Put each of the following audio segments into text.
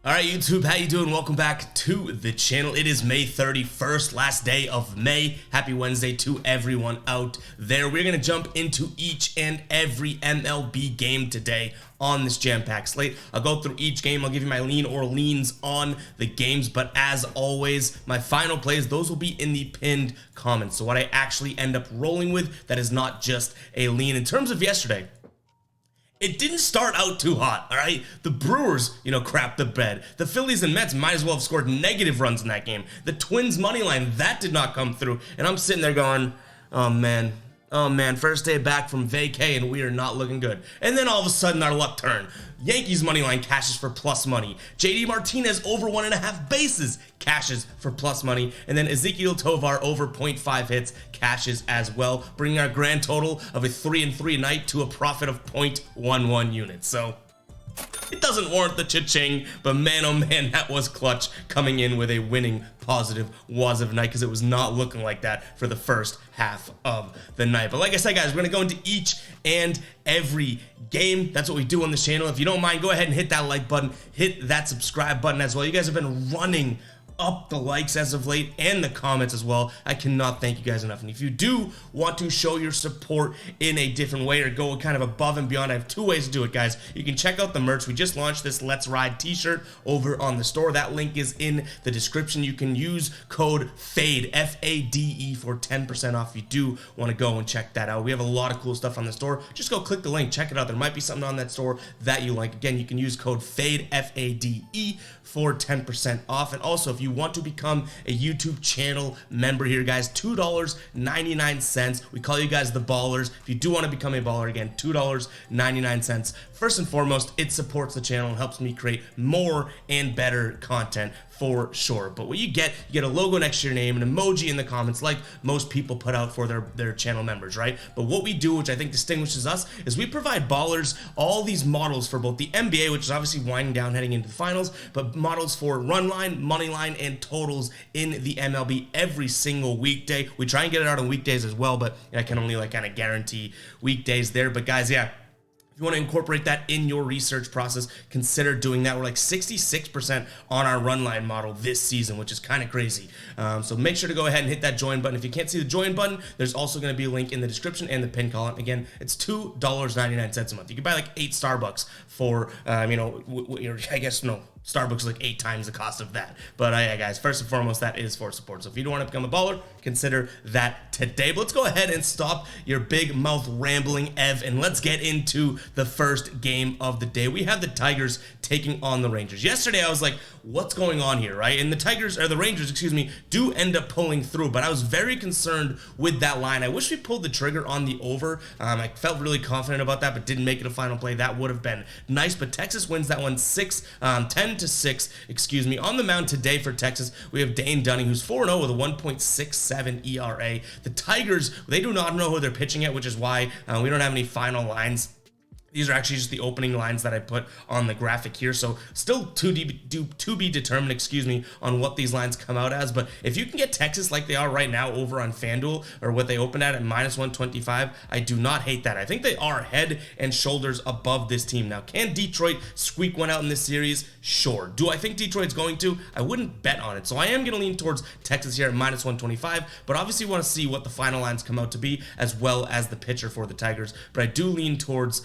All right, YouTube, how you doing? Welcome back to the channel. It is May 31st, last day of May. Happy Wednesday to everyone out there. We're going to jump into each and every MLB game today on this jam-packed slate. I'll go through each game. I'll give you my lean or leans on the games, but as always, my final plays, those will be in the pinned comments. So what I actually end up rolling with, that is not just a lean. In terms of yesterday, it didn't start out too hot, all right? The Brewers, crapped the bed. The Phillies and Mets might as well have scored negative runs in that game. The Twins money line, that did not come through. And I'm sitting there going, oh man, first day back from vacay and we are not looking good. And then all of a sudden our luck turned. Yankees money line cashes for plus money. JD Martinez over 1.5 bases cashes for plus money. And then Ezekiel Tovar over 0.5 hits cashes as well, bringing our grand total of a 3-3 night to a profit of 0.11 units. So it doesn't warrant the cha-ching, but man, oh man, that was clutch coming in with a winning positive was of night, because it was not looking like that for the first half of the night. But like I said, guys, we're going to go into each and every game. That's what we do on this channel. If you don't mind, go ahead and hit that like button, hit that subscribe button as well. You guys have been running up the likes as of late and the comments as well. I cannot thank you guys enough. And if you do want to show your support in a different way or go kind of above and beyond, I have two ways to do it, guys. You can check out the merch. We just launched this Let's Ride t-shirt over on the store. That link is in the description. You can use code FADE, F-A-D-E, for 10% off if you do want to go and check that out. We have a lot of cool stuff on the store. Just go click the link, check it out. There might be something on that store that you like. Again, you can use code FADE, F-A-D-E, for 10% off. And also, if you want to become a YouTube channel member here, guys, $2.99. We call you guys the ballers. If you do want to become a baller, again, $2.99. First and foremost, it supports the channel and helps me create more and better content for sure. But what you get a logo next to your name, an emoji in the comments like most people put out for their channel members, right? But what we do, which I think distinguishes us, is we provide ballers all these models for both the NBA, which is obviously winding down heading into the finals, but models for run line, money line, and totals in the MLB every single weekday. We try and get it out on weekdays as well, but I can only kind of guarantee weekdays there. But guys, yeah, you want to incorporate that in your research process, consider doing that. We're like 66% on our run line model this season, which is kind of crazy. So make sure to go ahead and hit that join button. If you can't see the join button, there's also going to be a link in the description and the pin column. Again, it's $2.99 a month. You can buy like 8 Starbucks for, I guess, no, Starbucks is like 8 times the cost of that. But yeah, guys, first and foremost, that is for support. So if you don't want to become a baller, consider that today. But let's go ahead and stop your big mouth rambling, Ev, and let's get into the first game of the day. We have the Tigers taking on the Rangers. Yesterday, I was like, what's going on here, right? And the Rangers, do end up pulling through, but I was very concerned with that line. I wish we pulled the trigger on the over. I felt really confident about that, but didn't make it a final play. That would have been nice, but Texas wins that one 10-6, On the mound today for Texas, we have Dane Dunning, who's 4-0 with a 1.67 ERA. The Tigers, they do not know who they're pitching at, which is why we don't have any final lines. These are actually just the opening lines that I put on the graphic here. So still to be determined, on what these lines come out as. But if you can get Texas like they are right now over on FanDuel, or what they opened at -125, I do not hate that. I think they are head and shoulders above this team. Now, can Detroit squeak one out in this series? Sure. Do I think Detroit's going to? I wouldn't bet on it. So I am going to lean towards Texas here at -125, but obviously want to see what the final lines come out to be, as well as the pitcher for the Tigers. But I do lean towards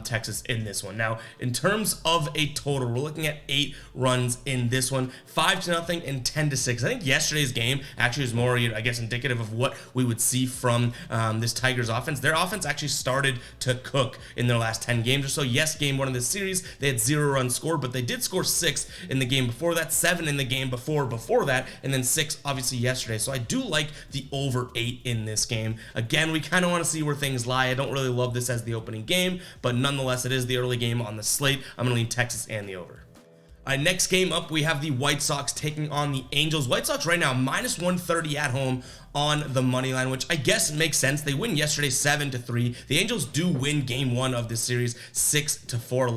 Texas in this one. Now, in terms of a total, we're looking at 8 runs in this one, 5-0 and 10-6. I think yesterday's game actually was more, indicative of what we would see from this Tigers offense. Their offense actually started to cook in their last 10 games or so. Yes, game 1 of this series, they had 0 runs scored, but they did score 6 in the game before that, 7 in the game before that, and then 6 obviously yesterday. So I do like the over 8 in this game. Again, we kind of want to see where things lie. I don't really love this as the opening game, but nonetheless, it is the early game on the slate. I'm going to lean Texas and the over. All right, next game up, we have the White Sox taking on the Angels. White Sox right now, -130 at home on the money line, which I guess makes sense. They win yesterday 7-3. The Angels do win game 1 of this series 6-4.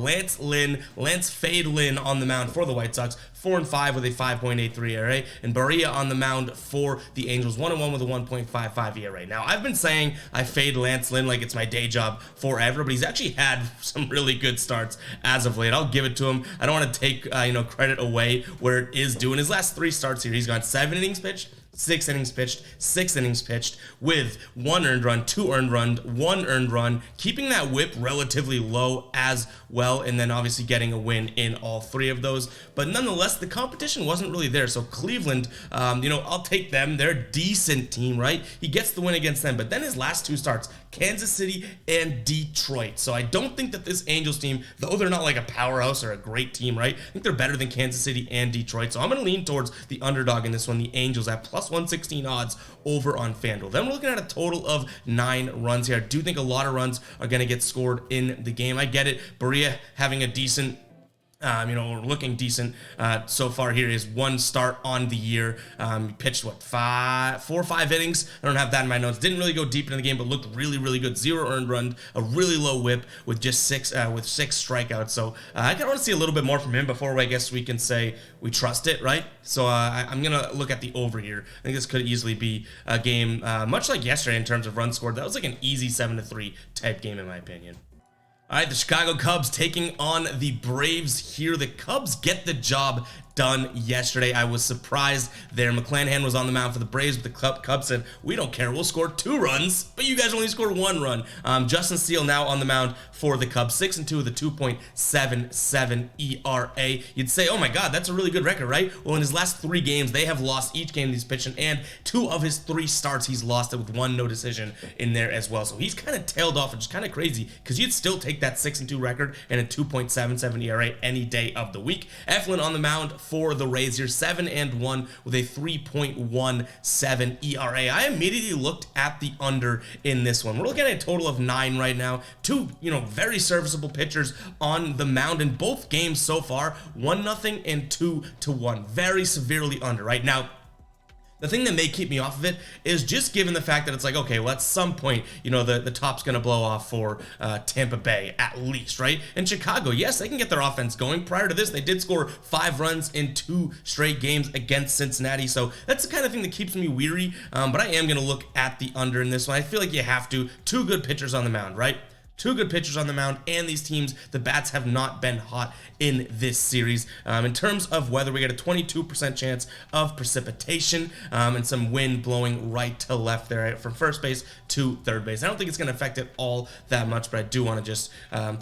Lance Fade Lynn on the mound for the White Sox, 4-5 with a 5.83 ERA, and Barria on the mound for the Angels, 1-1 with a 1.55 ERA. Now, I've been saying I fade Lance Lynn like it's my day job forever, but he's actually had some really good starts as of late. I'll give it to him. I don't want to take credit away where it is due. In his last 3 starts here, he's gone 7 innings pitched, 6 innings pitched, 6 innings pitched with 1 earned run, 2 earned run, 1 earned run, keeping that whip relatively low as well, and then obviously getting a win in all 3 of those. But nonetheless, the competition wasn't really there. So Cleveland, I'll take them. They're a decent team, right? He gets the win against them. But then his last 2 starts, Kansas City and Detroit. So I don't think that this Angels team, though they're not like a powerhouse or a great team, right? I think they're better than Kansas City and Detroit. So I'm going to lean towards the underdog in this one, the Angels, at plus 116 odds over on FanDuel. Then we're looking at a total of 9 runs here. I do think a lot of runs are going to get scored in the game. I get it. Barria having a decent looking decent so far here. His 1 start on the year. Pitched 4 or 5 innings. I don't have that in my notes. Didn't really go deep into the game, but looked really, really good. 0 earned run, a really low whip with just 6 strikeouts. So I want to see a little bit more from him before I guess we can say we trust it, right? So I'm gonna look at the over here. I think this could easily be a game much like yesterday in terms of runs scored. That was like an easy 7-3 type game in my opinion. All right, the Chicago Cubs taking on the Braves here. The Cubs get the job done yesterday. I was surprised there. McClanahan was on the mound for the Braves, but the Cubs said, we don't care, we'll score 2 runs, but you guys only scored 1 run. Justin Steele now on the mound for the Cubs, 6-2 with a 2.77 ERA. You'd say, oh my God, that's a really good record, right? Well, in his last 3 games, they have lost each game he's pitching, and 2 of his 3 starts, he's lost it with 1 no decision in there as well. So he's kind of tailed off, which is kind of crazy, because you'd still take that 6-2 record and a 2.77 ERA any day of the week. Eflin on the mound for the Rays here, 7-1 with a 3.17 ERA. I immediately looked at the under in this one. We're looking at a total of 9 right now. 2, very serviceable pitchers on the mound in both games so far, 1-0 and 2-1. Very severely under right now. The thing that may keep me off of it is just given the fact that it's like, okay, well, at some point, the top's going to blow off for Tampa Bay, at least, right? And Chicago, yes, they can get their offense going. Prior to this, they did score 5 runs in 2 straight games against Cincinnati, so that's the kind of thing that keeps me weary, but I am going to look at the under in this one. I feel like you have to. 2 good pitchers on the mound, right? 2 good pitchers on the mound, and these teams, the bats have not been hot in this series. In terms of weather, we get a 22% chance of precipitation and some wind blowing right to left there, right, from first base to third base. I don't think it's going to affect it all that much, but I do want to just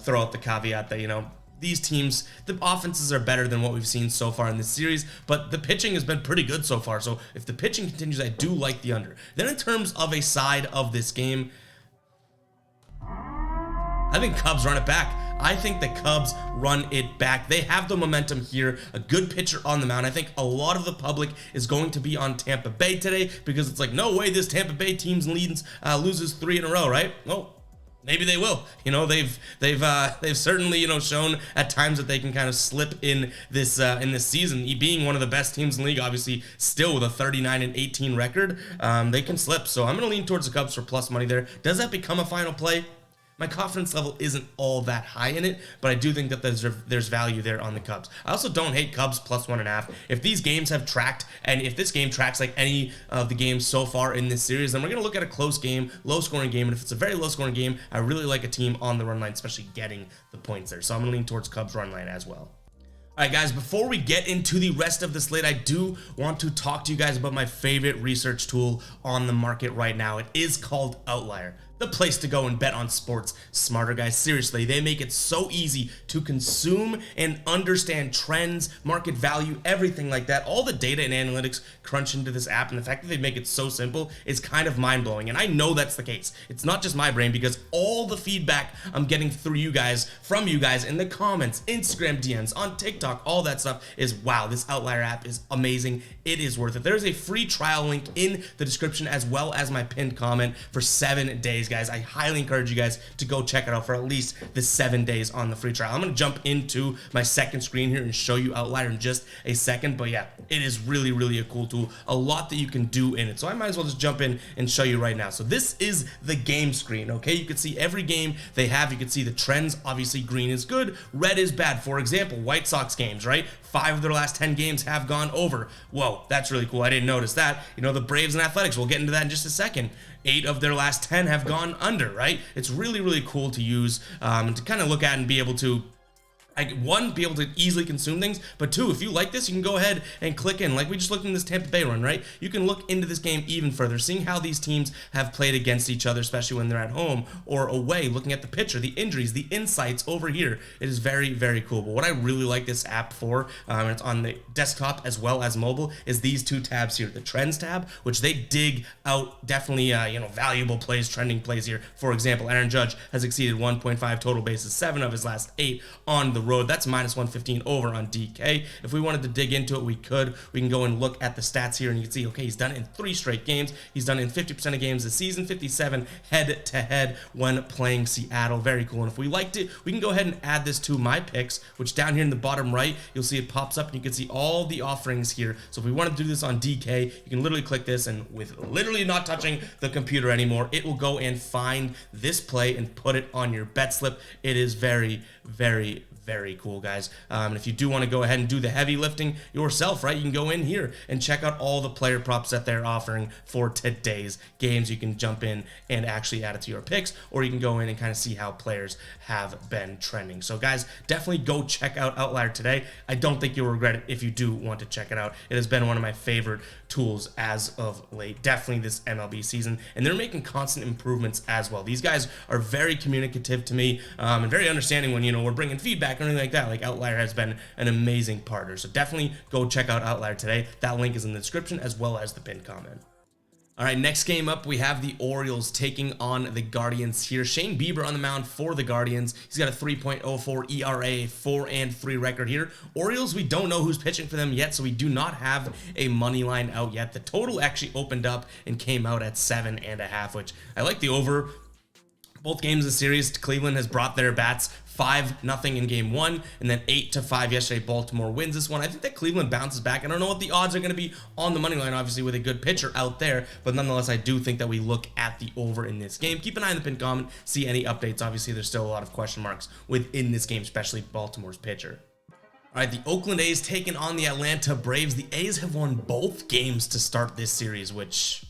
throw out the caveat that, these teams, the offenses are better than what we've seen so far in this series, but the pitching has been pretty good so far. So if the pitching continues, I do like the under. Then in terms of a side of this game, I think Cubs run it back. I think the Cubs run it back. They have the momentum here, a good pitcher on the mound. I think a lot of the public is going to be on Tampa Bay today because it's like, no way this Tampa Bay team loses 3 in a row, right? Well, maybe they will. They've certainly shown at times that they can kind of slip in this season. Being one of the best teams in the league, obviously still with a 39-18 record, they can slip. So I'm going to lean towards the Cubs for plus money there. Does that become a final play? My confidence level isn't all that high in it, but I do think that there's value there on the Cubs. I also don't hate Cubs plus 1.5. If these games have tracked, and if this game tracks like any of the games so far in this series, then we're going to look at a close game, low-scoring game, and if it's a very low-scoring game, I really like a team on the run line, especially getting the points there. So I'm going to lean towards Cubs run line as well. All right, guys, before we get into the rest of the slate, I do want to talk to you guys about my favorite research tool on the market right now. It is called Outlier. The place to go and bet on sports smarter, guys. Seriously, they make it so easy to consume and understand trends, market value, everything like that. All the data and analytics crunch into this app, and the fact that they make it so simple is kind of mind-blowing, and I know that's the case. It's not just my brain, because all the feedback I'm getting from you guys in the comments, Instagram DMs, on TikTok, all that stuff is, wow, this Outlier app is amazing. It is worth it. There's a free trial link in the description as well as my pinned comment for 7 days. guys. I highly encourage you guys to go check it out for at least the 7 days on the free trial. I'm going to jump into my second screen here and show you Outlier in just a second, but yeah, it is really a cool tool. A lot that you can do in it, so I might as well just jump in and show you right now. So this is the game screen, okay? You can see every game they have. You can see the trends. Obviously, green is good, red is bad. For example, White Sox games, right? 5 of their last 10 games have gone over. Whoa, that's really cool. I didn't notice that. You know, the Braves and Athletics, we'll get into that in just a second. 8 of their last 10 have gone under, right? It's really cool to use to kind of look at and be able to, one, be able to easily consume things, but 2, if you like this, you can go ahead and click in. Like we just looked in this Tampa Bay run, right? You can look into this game even further, seeing how these teams have played against each other, especially when they're at home or away, looking at the pitcher, the injuries, the insights over here. It is very cool. But what I really like this app for, and it's on the desktop as well as mobile, is these 2 tabs here. The Trends tab, which they dig out definitely, valuable plays, trending plays here. For example, Aaron Judge has exceeded 1.5 total bases, 7 of his last 8 on the road. That's minus 115 over on DK. If we wanted to dig into it, we could. We can go and look at the stats here, and you can see, okay, he's done it in 3 straight games. He's done it in 50% of games this season, 57 head-to-head when playing Seattle. Very cool. And if we liked it, we can go ahead and add this to my picks, which down here in the bottom right, you'll see it pops up, and you can see all the offerings here. So if we want to do this on DK, you can literally click this, and with literally not touching the computer anymore, it will go and find this play and put it on your bet slip. It is very cool, guys. And if you do want to go ahead and do the heavy lifting yourself, right, you can go in here and check out all the player props that they're offering for today's games. You can jump in and actually add it to your picks, or you can go in and kind of see how players have been trending. So guys, definitely go check out Outlier today. I don't think you'll regret it if you do want to check it out. It has been one of my favorite tools as of late, definitely this MLB season, and they're making constant improvements as well. These guys are very communicative to me, and very understanding when, we're bringing feedback or anything like that. Like, Outlier has been an amazing partner, so definitely go check out Outlier today. That link is in the description as well as the pinned comment. All right, next game up, we have the Orioles taking on the Guardians here. Shane Bieber on the mound for the Guardians. He's got a 3.04 ERA, 4-3 record here. Orioles, we don't know who's pitching for them yet, so we do not have a money line out yet. The total actually opened up and came out at 7.5, which I like the over. Both games of the series, Cleveland has brought their bats 5-0 in game 1, and then 8-5 yesterday. Baltimore wins this one. I think that Cleveland bounces back. I don't know what the odds are going to be on the money line, obviously, with a good pitcher out there, but nonetheless, I do think that we look at the over in this game. Keep an eye on the pinned comment, see any updates. Obviously, there's still a lot of question marks within this game, especially Baltimore's pitcher. All right, the Oakland A's taking on the Atlanta Braves. The A's have won both games to start this series, which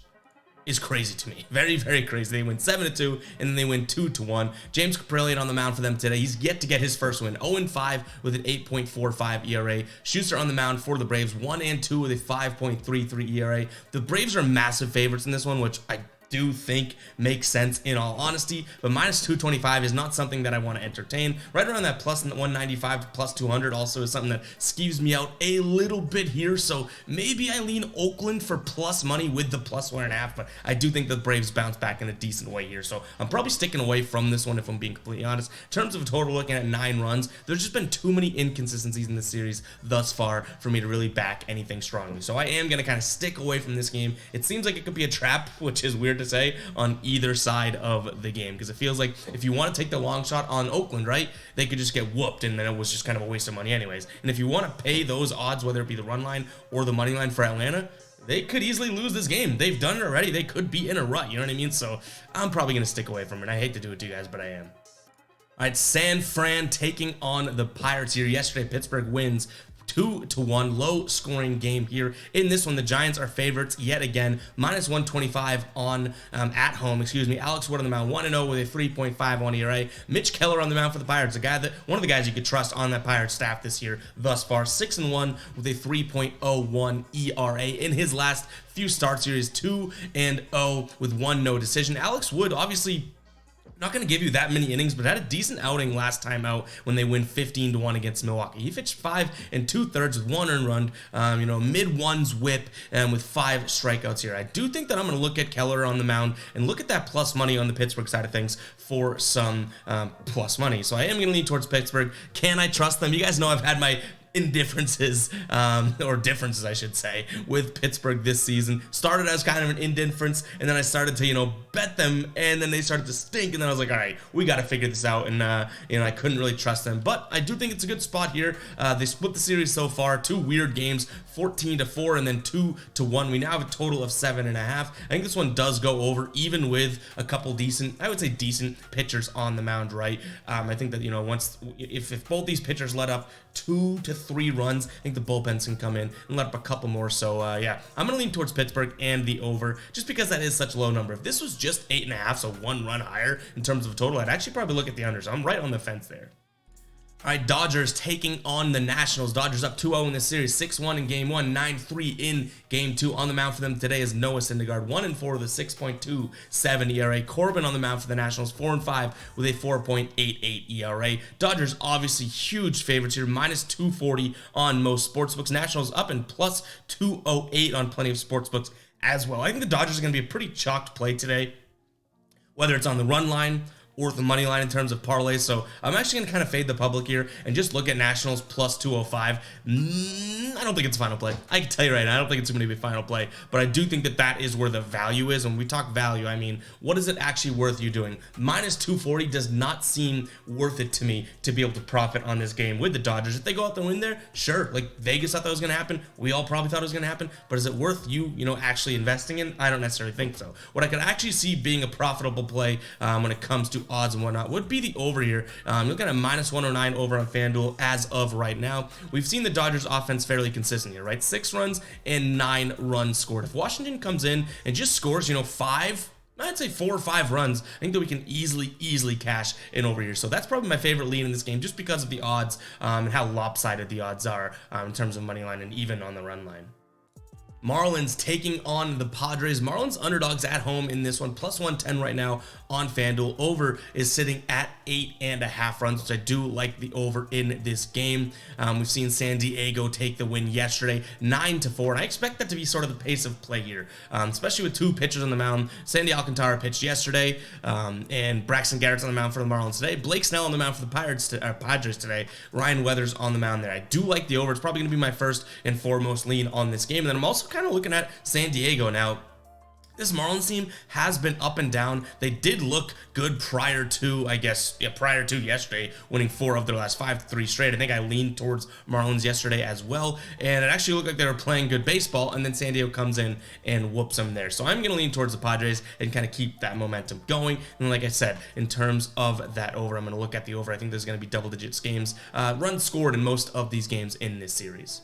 is crazy to me. Very crazy. They win 7-2, and then they win 2-1. James Caprillion on the mound for them today. He's yet to get his first win. 0-5 with an 8.45 ERA. Schuster on the mound for the Braves. 1-2 with a 5.33 ERA. The Braves are massive favorites in this one, which I do think makes sense in all honesty, but minus 225 is not something that I want to entertain. Right around that plus 195 plus 200 also is something that skews me out a little bit here, so maybe I lean Oakland for plus money with the plus 1.5, but I do think the Braves bounce back in a decent way here, so I'm probably sticking away from this one if I'm being completely honest. In terms of a total, looking at 9 runs, there's just been too many inconsistencies in this series thus far for me to really back anything strongly, so I am going to kind of stick away from this game. It seems like it could be a trap, which is weird to say, on either side of the game, because it feels like if you want to take the long shot on Oakland, right, they could just get whooped, and then it was just kind of a waste of money anyways. And if you want to pay those odds, whether it be the run line or the money line for Atlanta, they could easily lose this game. They've done it already. They could be in a rut, you know what I mean? So I'm probably going to stick away from it. I hate to do it to you guys, but I am. All right, San Fran taking on the Pirates here. Yesterday, Pittsburgh wins 2-1, low scoring game here. In this one, the Giants are favorites yet again, minus 125 on at home. Alex Wood on the mound, 1-0 with a 3.51 ERA. Mitch Keller on the mound for the Pirates, one of the guys you could trust on that Pirates staff this year thus far. 6-1 with a 3.01 ERA in his last few starts here. Is 2-0 with 1 no decision. Alex Wood, obviously not going to give you that many innings, but had a decent outing last time out when they win 15-1 against Milwaukee. He pitched 5 2/3 with 1 earned run, mid-ones whip, and with 5 strikeouts here. I do think that I'm going to look at Keller on the mound and look at that plus money on the Pittsburgh side of things for some plus money. So I am going to lean towards Pittsburgh. Can I trust them? You guys know I've had my indifferences, or differences, I should say, with Pittsburgh this season. Started as kind of an indifference, and then I started to, bet them, and then they started to stink, and then I was like, all right, we got to figure this out, and, I couldn't really trust them, but I do think it's a good spot here. They split the series so far, 2 weird games, 14-4, and then 2-1. We now have a total of 7.5. I think this one does go over, even with a couple decent, I would say decent pitchers on the mound, right? I think that, if both these pitchers let up 2 to 3 runs, I think the bullpens can come in and let up a couple more. So yeah, I'm gonna lean towards Pittsburgh and the over, just because that is such a low number. If this was just 8.5, so 1 run higher in terms of total, I'd actually probably look at the unders. I'm right on the fence there. All right, Dodgers taking on the Nationals. Dodgers up 2-0 in this series, 6-1 in game 1, 9-3 in game 2. On the mound for them today is Noah Syndergaard, 1-4 with a 6.27 ERA. Corbin on the mound for the Nationals, 4-5 with a 4.88 ERA. Dodgers obviously huge favorites here, minus 240 on most sportsbooks. Nationals up and plus 208 on plenty of sportsbooks as well. I think the Dodgers are going to be a pretty chalked play today, whether it's on the run line or the money line in terms of parlays. So I'm actually going to kind of fade the public here and just look at Nationals plus 205. I don't think it's a final play. I can tell you right now, I don't think it's going to be a final play, but I do think that that is where the value is. When we talk value, I mean, what is it actually worth you doing? Minus 240 does not seem worth it to me to be able to profit on this game with the Dodgers. If they go out there and win there, sure. Like Vegas thought that was going to happen. We all probably thought it was going to happen, but is it worth you, actually investing in? I don't necessarily think so. What I could actually see being a profitable play when it comes to odds and whatnot would be the over here. Looking at a minus 109 over on FanDuel as of right now. We've seen the Dodgers offense fairly consistent here, right? 6 runs and 9 runs scored. If Washington comes in and just scores, 5, I'd say 4 or 5 runs, I think that we can easily cash in over here. So that's probably my favorite lead in this game, just because of the odds and how lopsided the odds are in terms of money line and even on the run line. Marlins taking on the Padres. Marlins underdogs at home in this one, plus 110 right now on FanDuel. Over is sitting at 8.5 runs, which I do like the over in this game. We've seen San Diego take the win yesterday, 9-4, and I expect that to be sort of the pace of play here, especially with 2 pitchers on the mound. Sandy Alcantara pitched yesterday, and Braxton Garrett's on the mound for the Marlins today. Blake Snell on the mound for the Padres today. Ryan Weathers on the mound there. I do like the over. It's probably going to be my first and foremost lean on this game. And then I'm also kind of looking at San Diego now. This Marlins team has been up and down. They did look good prior to yesterday, winning 4 of their last 5 3 straight. I think I leaned towards Marlins yesterday as well, and it actually looked like they were playing good baseball, and then San Diego comes in and whoops them there. So I'm going to lean towards the Padres and kind of keep that momentum going. And like I said, in terms of that over, I'm going to look at the over. I think there's going to be double-digit games, runs scored in most of these games in this series.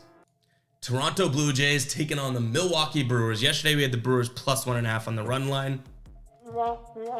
Toronto Blue Jays taking on the Milwaukee Brewers. Yesterday we had the Brewers plus 1.5 on the run line.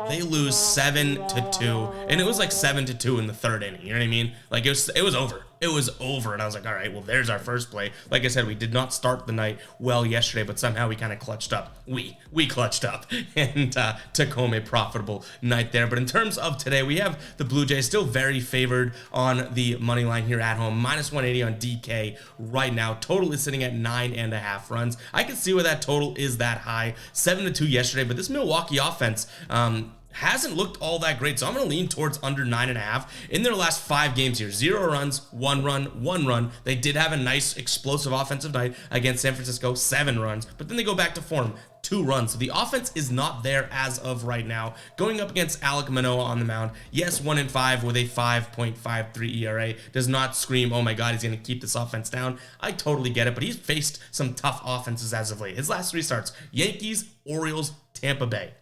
They lose 7-2, and it was like 7-2 in the 3rd inning. You know what I mean? Like it was over. It was over, and I was like, all right, well, there's our first play. Like I said, we did not start the night well yesterday, but somehow we kind of clutched up. We clutched up and took home a profitable night there. But in terms of today, we have the Blue Jays still very favored on the money line here at home, minus 180 on DK right now. Total is sitting at 9.5 runs. I can see where that total is that high, 7-2 yesterday, but this Milwaukee offense hasn't looked all that great, so I'm going to lean towards under 9.5. In their last 5 games here, 0 runs, 1 run, 1 run. They did have a nice explosive offensive night against San Francisco, 7 runs, but then they go back to form, 2 runs. So the offense is not there as of right now. Going up against Alek Manoah on the mound, yes, 1-5 with a 5.53 ERA. Does not scream, oh my God, he's going to keep this offense down. I totally get it, but he's faced some tough offenses as of late. His last 3 starts, Yankees, Orioles, Tampa Bay.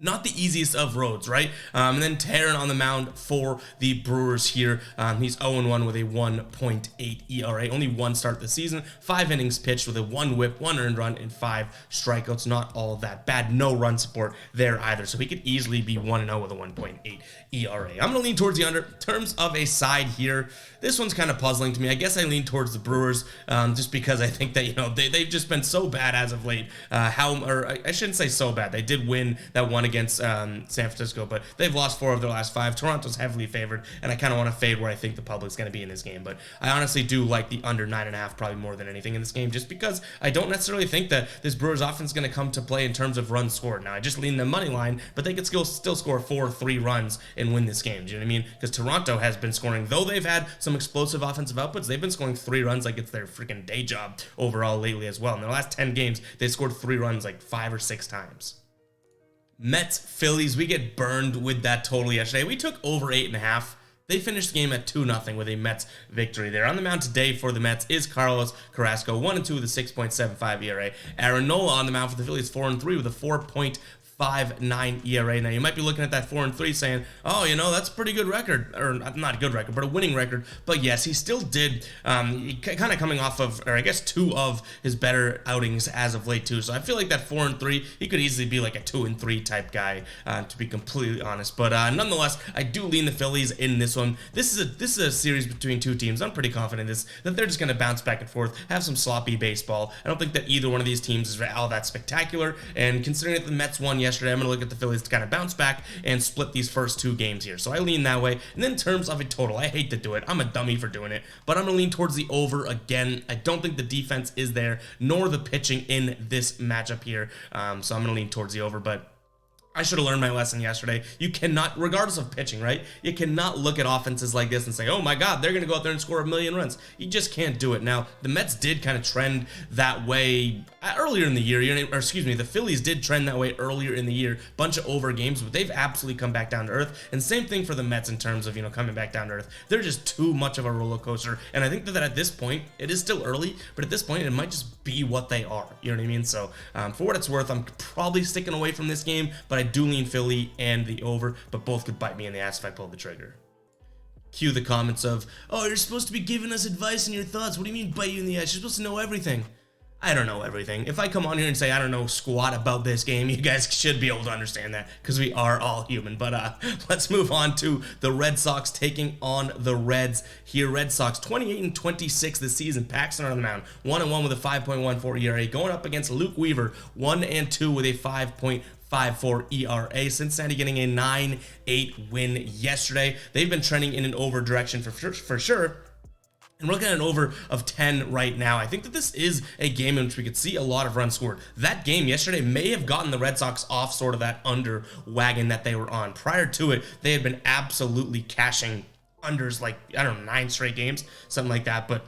Not the easiest of roads, right? And then Taron on the mound for the Brewers here. He's 0-1 with a 1.8 ERA. Only 1 start this season. 5 innings pitched with a 1 whip, 1 earned run, and 5 strikeouts. Not all that bad. No run support there either. So he could easily be 1-0 with a 1.8 ERA. I'm going to lean towards the under. In terms of a side here, this one's kind of puzzling to me. I guess I lean towards the Brewers just because I think that, they've just been so bad as of late. I shouldn't say so bad. They did win that one against San Francisco, but they've lost 4 of their last 5. Toronto's heavily favored, and I kind of want to fade where I think the public's going to be in this game. But I honestly do like the under 9.5 probably more than anything in this game, just because I don't necessarily think that this Brewers offense is going to come to play in terms of runs scored. Now, I just lean the money line, but they could still score 4-3 runs and win this game. Do you know what I mean? Because Toronto has been scoring, though they've had some explosive offensive outputs, they've been scoring 3 runs like it's their freaking day job overall lately as well. In their last 10 games, they scored 3 runs like 5 or 6 times. Mets, Phillies, we get burned with that total yesterday. We took over 8.5. They finished the game at 2-0 with a Mets victory there. On the mound today for the Mets is Carlos Carrasco, 1-2 with a 6.75 ERA. Aaron Nola on the mound for the Phillies, 4-3 with a 4.59 ERA. Now, you might be looking at that 4-3 saying, oh, you know, that's a pretty good record, or not a good record, but a winning record. But yes, he still did, kind of coming off of, or I guess 2 of his better outings as of late too. So I feel like that 4-3, he could easily be like a 2-3 type guy, to be completely honest. But nonetheless, I do lean the Phillies in this one. This is a series between 2 teams. I'm pretty confident that they're just going to bounce back and forth, have some sloppy baseball. I don't think that either one of these teams is all that spectacular. And considering that the Mets won yesterday, I'm going to look at the Phillies to kind of bounce back and split these first 2 games here. So I lean that way. And then in terms of a total, I hate to do it. I'm a dummy for doing it, but I'm going to lean towards the over again. I don't think the defense is there, nor the pitching in this matchup here. So I'm going to lean towards the over, but I should have learned my lesson yesterday. You cannot, regardless of pitching, right? You cannot look at offenses like this and say, oh my God, they're going to go out there and score 1 million runs. You just can't do it. Now, the Mets did kind of trend that way earlier in the year, or excuse me, the Phillies did trend that way earlier in the year. Bunch of over games, but they've absolutely come back down to earth. And same thing for the Mets in terms of, you know, coming back down to earth. They're just too much of a roller coaster. And I think that at this point, it is still early, but at this point, it might just be what they are. You know what I mean? So for what it's worth, I'm probably sticking away from this game, but I do lean Philly and the over, but both could bite me in the ass if I pull the trigger. Cue the comments of, oh, you're supposed to be giving us advice and your thoughts. What do you mean bite you in the ass? You're supposed to know everything. I don't know everything. If I come on here and say I don't know squat about this game, you guys should be able to understand that because we are all human. But let's move on to the Red Sox taking on the Reds here. Red Sox 28-26 this season. Paxton on the mound, 1-1 with a 5.14 ERA, going up against Luke Weaver, 1-2 with a 5.54 ERA. Cincinnati getting a 9-8 win yesterday. They've been trending in an over direction for sure. And we're looking at an over of 10 right now. I think that this is a game in which we could see a lot of runs scored. That game yesterday may have gotten the Red Sox off sort of that under wagon that they were on. Prior to it, they had been absolutely cashing unders like, I don't know, 9 straight games, something like that. But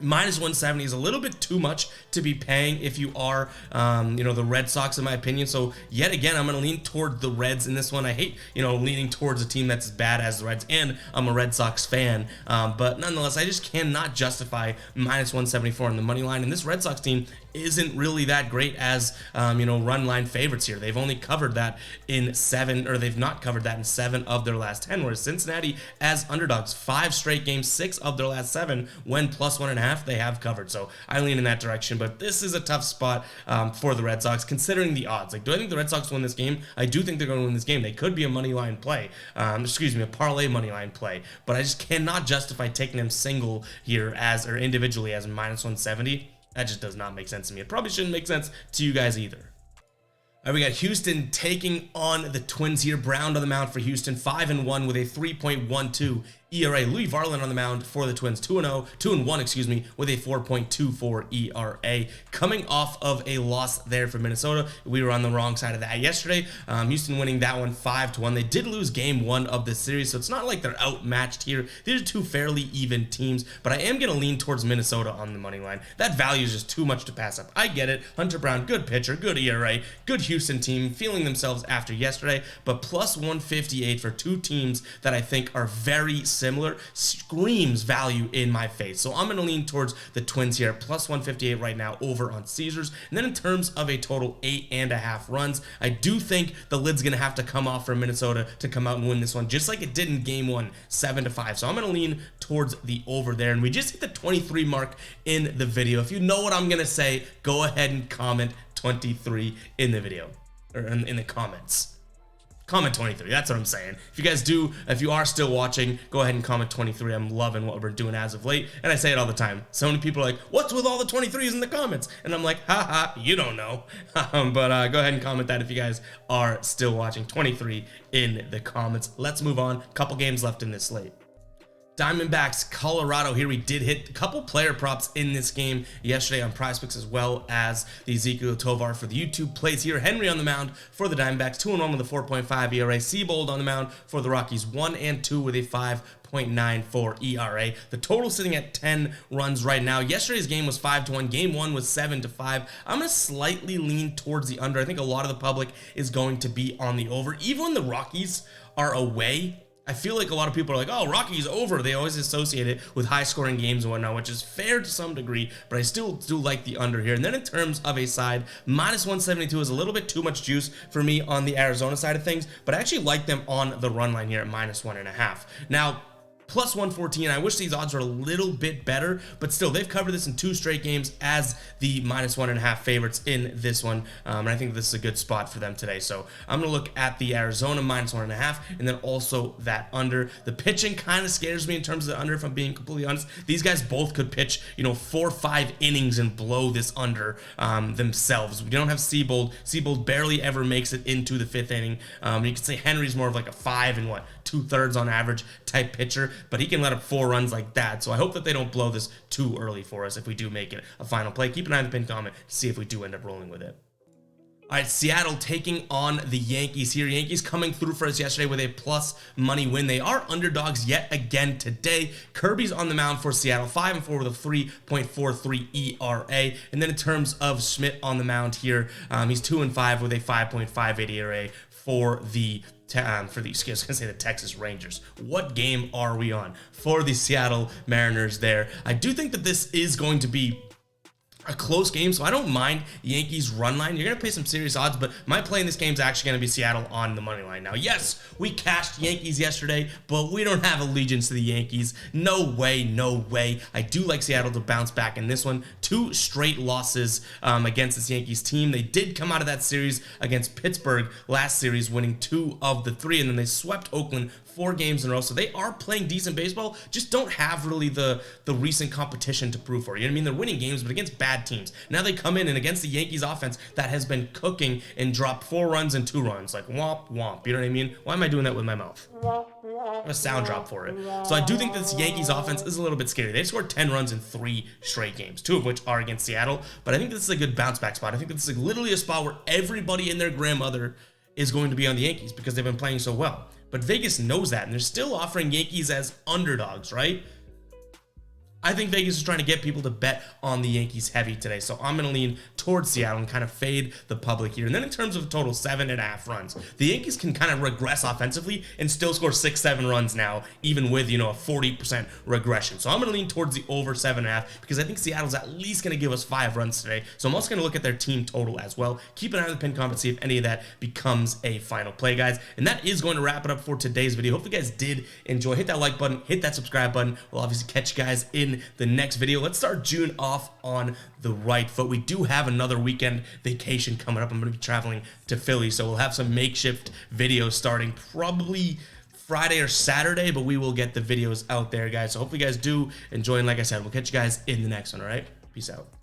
minus 170 is a little bit too much to be paying if you are, you know, the Red Sox, in my opinion. So yet again, I'm going to lean toward the Reds in this one. I hate, you know, leaning towards a team that's as bad as the Reds, and I'm a Red Sox fan. But nonetheless, I just cannot justify minus 174 on the money line. And this Red Sox team isn't really that great as, you know, run line favorites here. They've only covered that in 7, or they've not covered that in 7 of their last 10, whereas Cincinnati as underdogs, 5 straight games, 6 of their last 7, when plus 1.5, they have covered. So I lean in that direction, but this is a tough spot for the Red Sox, considering the odds. Like, do I think the Red Sox win this game? I do think they're going to win this game. They could be a money line play, a parlay money line play, but I just cannot justify taking them single here or individually as minus 170. That just does not make sense to me. It probably shouldn't make sense to you guys either. All right, we got Houston taking on the Twins here. Brown on the mound for Houston, 5-1 with a 3.12 ERA. Louis Varland on the mound for the Twins, 2-1, with a 4.24 ERA. Coming off of a loss there for Minnesota. We were on the wrong side of that yesterday. Houston winning that one 5-1. They did lose game 1 of the series, so it's not like they're outmatched here. These are 2 fairly even teams, but I am going to lean towards Minnesota on the money line. That value is just too much to pass up. I get it. Hunter Brown, good pitcher, good ERA, good Houston team, feeling themselves after yesterday, but plus 158 for 2 teams that I think are very similar screams value in my face. So I'm going to lean towards the Twins here, plus 158 right now over on Caesars. And then in terms of a total 8.5 runs, I do think the lid's going to have to come off for Minnesota to come out and win this one, just like it did in game 1, 7-5. So I'm going to lean towards the over there. And we just hit the 23 mark in the video. If you know what I'm going to say, go ahead and comment 23 in the video, or in the comments. Comment 23. That's what I'm saying. If you are still watching, go ahead and comment 23. I'm loving what we're doing as of late. And I say it all the time. So many people are like, what's with all the 23s in the comments? And I'm like, haha, you don't know. But go ahead and comment that if you guys are still watching. 23 in the comments. Let's move on. Couple games left in this slate. Diamondbacks, Colorado. Here we did hit a couple player props in this game yesterday on PrizePicks, as well as the Ezekiel Tovar for the YouTube plays here. Henry on the mound for the Diamondbacks, 2-1 with a 4.5 ERA. Seabold on the mound for the Rockies, 1-2 with a 5.94 ERA. The total sitting at 10 runs right now. Yesterday's game was 5-1. Game 1 was 7-5. I'm going to slightly lean towards the under. I think a lot of the public is going to be on the over. Even when the Rockies are away, I feel like a lot of people are like, oh, Rockies over. They always associate it with high-scoring games and whatnot, which is fair to some degree, but I still do like the under here. And then in terms of a side, -172 is a little bit too much juice for me on the Arizona side of things, but I actually like them on the run line here at -1.5. Now, +114. I wish these odds were a little bit better, but still, they've covered this in 2 straight games as the -1.5 favorites in this one, and I think this is a good spot for them today. So I'm going to look at the Arizona -1.5, and then also that under. The pitching kind of scares me in terms of the under, if I'm being completely honest. These guys both could pitch, 4 or 5 innings and blow this under themselves. We don't have Seabold. Seabold barely ever makes it into the 5th inning. You could say Henry's more of like a 5 and 2/3 on average type pitcher, but he can let up 4 runs like that. So I hope that they don't blow this too early for us if we do make it a final play. Keep an eye on the pinned comment to see if we do end up rolling with it. All right, Seattle taking on the Yankees here. Yankees coming through for us yesterday with a plus money win. They are underdogs yet again today. Kirby's on the mound for Seattle, 5-4 with a 3.43 ERA. And then in terms of Schmidt on the mound here, he's 2-5 with a 5.58 ERA for the Texas Rangers. What game are we on for the Seattle Mariners there? I do think that this is going to be a close game, so I don't mind Yankees run line. You're going to pay some serious odds, but my play in this game is actually going to be Seattle on the money line. Now, yes, we cashed Yankees yesterday, but we don't have allegiance to the Yankees. No way, no way. I do like Seattle to bounce back in this one. 2 straight losses against this Yankees team. They did come out of that series against Pittsburgh last series, winning 2 of the 3, and then they swept Oakland 4 games in a row. So they are playing decent baseball, just don't have really the recent competition to prove for. You know what I mean? They're winning games, but against bad teams. Now they come in and against the Yankees offense that has been cooking and dropped 4 runs and 2 runs. Like womp womp. You know what I mean? Why am I doing that with my mouth? I have a sound drop for it. So I do think this Yankees offense is a little bit scary. They've scored 10 runs in 3 straight games, 2 of which are against Seattle. But I think this is a good bounce back spot. I think this is literally a spot where everybody and their grandmother is going to be on the Yankees because they've been playing so well. But Vegas knows that, and they're still offering Yankees as underdogs, right? I think Vegas is trying to get people to bet on the Yankees heavy today, so I'm going to lean towards Seattle and kind of fade the public here. And then in terms of total, 7.5 runs. The Yankees can kind of regress offensively and still score 6-7 runs now, even with, a 40% regression. So I'm going to lean towards the over 7.5 because I think Seattle's at least going to give us 5 runs today. So I'm also going to look at their team total as well. Keep an eye on the pinned comment, see if any of that becomes a final play, guys. And that is going to wrap it up for today's video. Hope you guys did enjoy. Hit that like button, hit that subscribe button. We'll obviously catch you guys in the next video. Let's start June off on the right foot. We do have another weekend vacation coming up. I'm going to be traveling to Philly, so we'll have some makeshift videos starting probably Friday or Saturday, but we will get the videos out there, guys. So hopefully you guys do enjoy, and like I said, we'll catch you guys in the next one. All right, peace out.